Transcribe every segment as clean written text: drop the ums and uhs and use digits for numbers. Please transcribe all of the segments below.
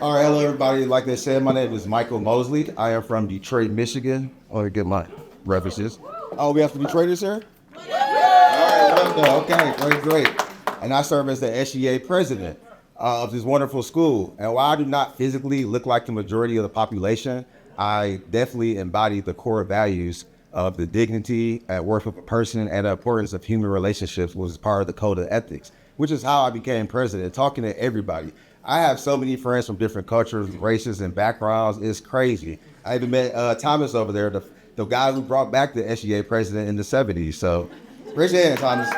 All right, hello everybody. Like they said, my name is Michael Mosley. I am from Detroit, Michigan. Let me get my references. Oh, we have some Detroiters here? All right, wonderful. Okay, great. And I serve as the SGA president of this wonderful school. And while I do not physically look like the majority of the population, I definitely embody the core values of the dignity at worth of a person and the importance of human relationships, which is part of the code of ethics, which is how I became president, talking to everybody. I have so many friends from different cultures, races, and backgrounds. It's crazy. I even met Thomas over there, the guy who brought back the SGA president in the 70s. So raise your hand, Thomas.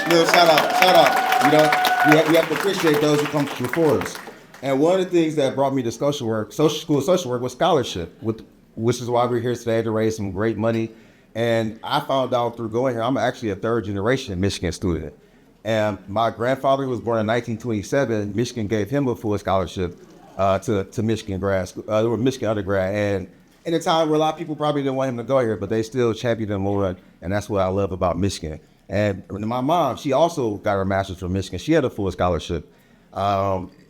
Little shout out. You know, we have to appreciate those who come before us. And one of the things that brought me to social work was scholarship, which is why we're here today to raise some great money. And I found out through going here, I'm actually a third generation Michigan student. And my grandfather was born in 1927. Michigan gave him a full scholarship to Michigan Michigan undergrad. And in a time where a lot of people probably didn't want him to go here, but they still championed him more. And that's what I love about Michigan. And my mom, she also got her master's from Michigan. She had a full scholarship.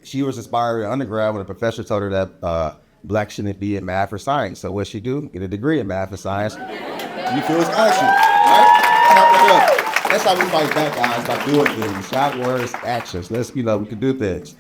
She was inspired in undergrad when a professor told her that Black shouldn't be in math or science. So what she do? Get a degree in math and science. You full scholarship, right? That's how we fight back, guys, by doing things, not words, actions. We can do things.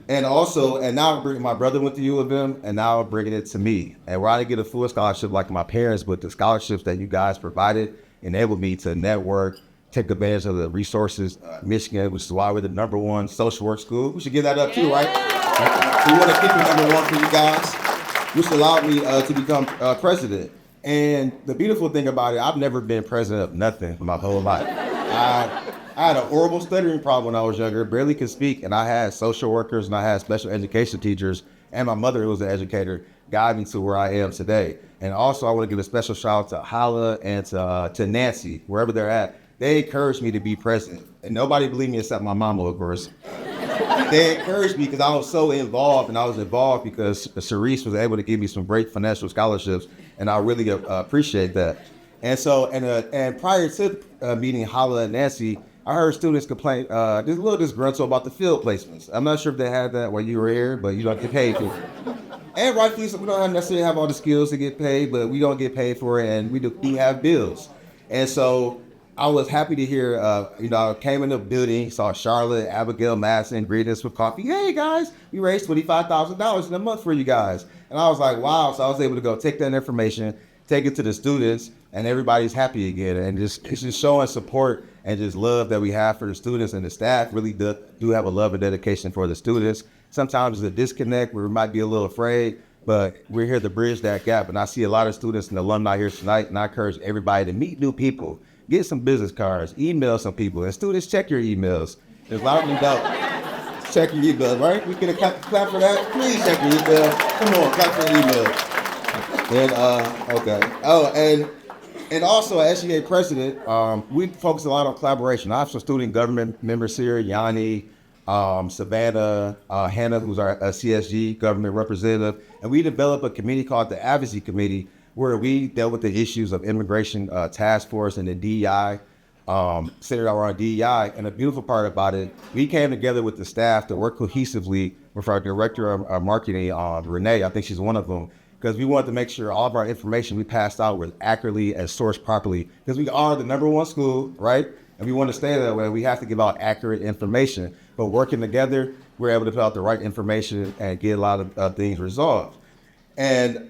And now I'm bringing, my brother went to U of M, and now I'm bringing it to me. And where I didn't get a full scholarship like my parents, but the scholarships that you guys provided enabled me to network, take advantage of the resources, Michigan, which is why we're the #1 social work school. We should give that up too, right? So we want to keep it #1 for you guys, which allowed me to become president. And the beautiful thing about it, I've never been president of nothing my whole life. I had a horrible stuttering problem when I was younger, barely could speak, and I had social workers and I had special education teachers, and my mother, who was an educator, guide me to where I am today. And also, I want to give a special shout out to Hala and to Nancy, wherever they're at. They encouraged me to be president, and nobody believed me except my mama, of course. They encouraged me because I was so involved, and I was involved because Sharice was able to give me some great financial scholarships, and I really appreciate that. And so, and prior to meeting Hala and Nancy, I heard students complain, just a little disgruntled about the field placements. I'm not sure if they had that when you were here, but you don't get paid for it. And rightfully so, we don't necessarily have all the skills to get paid, but we don't get paid for it, and we have bills. And so I was happy to hear, I came in the building, saw Charlotte, Abigail, Madison, greeted us with coffee. Hey guys, we raised $25,000 in a month for you guys. And I was like, wow. So I was able to go take that information, take it to the students, and everybody's happy again. And it's just showing support and just love that we have for the students, and the staff really do have a love and dedication for the students. Sometimes there's a disconnect where we might be a little afraid, but we're here to bridge that gap. And I see a lot of students and alumni here tonight, and I encourage everybody to meet new people, get some business cards, email some people, and students, check your emails. There's a lot of them don't. Check your emails, right? We get a clap for that? Please check your email. Come on, clap for the email. And, okay. Oh, and also as SGA president, we focus a lot on collaboration. I have some student government members here, Yanni, Savannah, Hannah, who's our CSG government representative, and we developed a committee called the Advocacy Committee, where we dealt with the issues of immigration task force and the DEI, centered around DEI. And the beautiful part about it, we came together with the staff to work cohesively with our director of marketing, Renee. I think she's one of them, because we wanted to make sure all of our information we passed out was accurately and sourced properly, because we are the #1 school, right? And we want to stay that way. We have to give out accurate information. But working together, we're able to put out the right information and get a lot of things resolved. And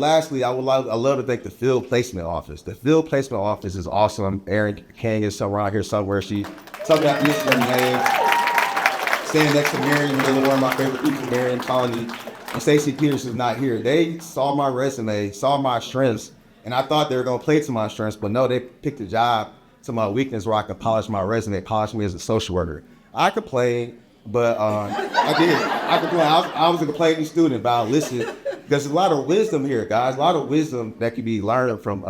lastly, I love to thank the Field Placement Office. The Field Placement Office is awesome. Erin King is around here somewhere. Something I missed her name. Standing next to Marion Miller, one of my favorite people, Marion Colony. And Stacey Peters is not here. They saw my resume, saw my strengths, and I thought they were going to play to my strengths, but no, they picked a job to my weakness where I could polish my resume, polish me as a social worker. I complained, but I did. I complained. I was a complaining student, but I listened. There's a lot of wisdom here, guys. A lot of wisdom that can be learned from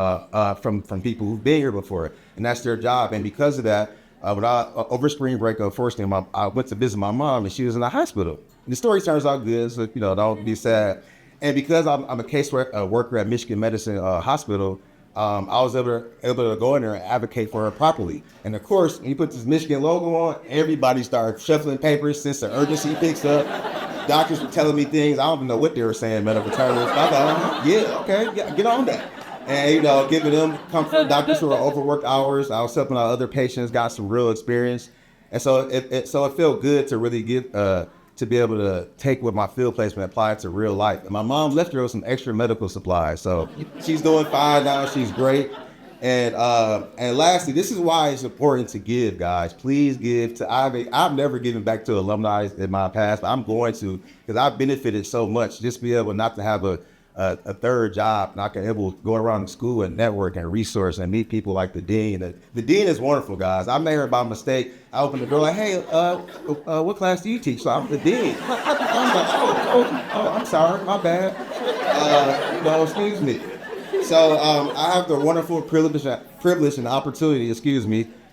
people who've been here before, and that's their job. And because of that, over spring break, unfortunately, I went to visit my mom, and she was in the hospital. And the story turns out good, so don't be sad. And because I'm a case worker at Michigan Medicine Hospital, I was able to go in there and advocate for her properly. And of course, when you put this Michigan logo on, everybody starts shuffling papers since the urgency picks up. doctors were telling me things. I don't even know what they were saying, medical terms. I thought, yeah, okay, get on that. And, giving them comfort. Doctors who are overworked hours. I was helping out other patients, got some real experience. And so it felt good to really to be able to take what my field placement apply it to real life. And my mom left her with some extra medical supplies. So she's doing fine now. She's great. And lastly, this is why it's important to give, guys. Please give to I've never given back to alumni in my past, but I'm going to, because I've benefited so much. Just be able not to have a third job, and I can able to go around the school and network and resource and meet people like the dean. The dean is wonderful, guys. I met her by mistake. I opened the door like, hey, what class do you teach? So I'm the dean. I'm like, I'm sorry, my bad. Excuse me. So I have the wonderful privilege and opportunity,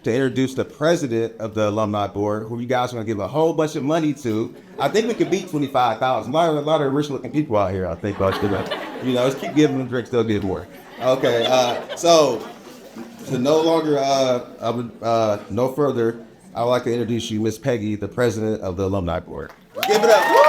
to introduce the president of the alumni board, who you guys are going to give a whole bunch of money to. I think we could beat $25,000. A lot of rich-looking people out here, I think. Let's keep giving them drinks, they'll get more. Okay, so to no further, I would like to introduce you, Miss Peggy, the president of the alumni board. Give it up.